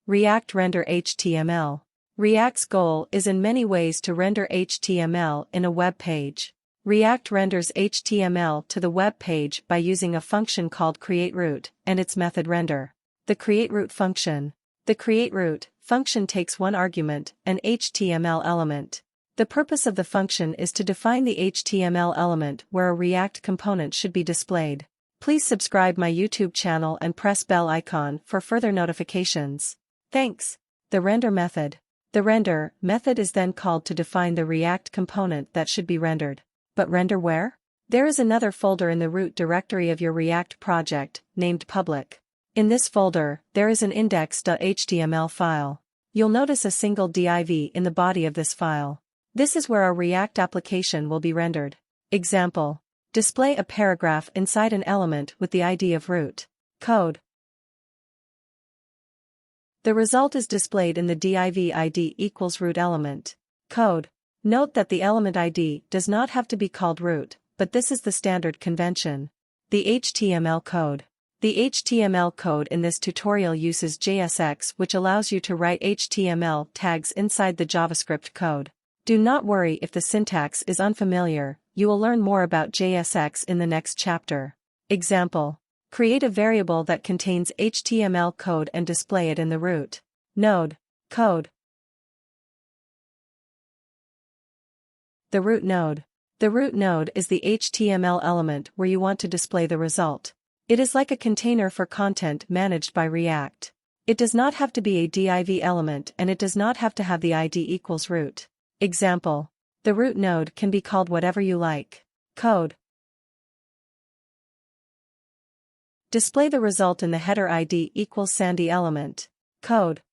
React Render HTML. React's goal is in many ways to render HTML in a web page. React renders HTML to the web page by using a function called createRoute and its method render. The createRoute function. The createRoute function takes one argument, an HTML element. The purpose of the function is to define the HTML element where a React component should be displayed. Please subscribe my YouTube channel and press bell icon for further notifications. Thanks. The render method. The render method is then called to define the React component that should be rendered. But render where? There is another folder in the root directory of your React project, named public. In this folder, there is an index.html file. You'll notice a single div in the body of this file. This is where our React application will be rendered. Example. Display a paragraph inside an element with the ID of root. Code. The result is displayed in the div ID equals root element. Code. Note that the element ID does not have to be called root, but this is the standard convention. The HTML code. The HTML code in this tutorial uses JSX, which allows you to write HTML tags inside the JavaScript code. Do not worry if the syntax is unfamiliar, you will learn more about JSX in the next chapter. Example. Create a variable that contains HTML code and display it in the root node. Code. The root node. The root node is the HTML element where you want to display the result. It is like a container for content managed by React. It does not have to be a div element and it does not have to have the ID equals root. Example. The root node can be called whatever you like. Code. Display the result in the header ID equals Sandy element. Code.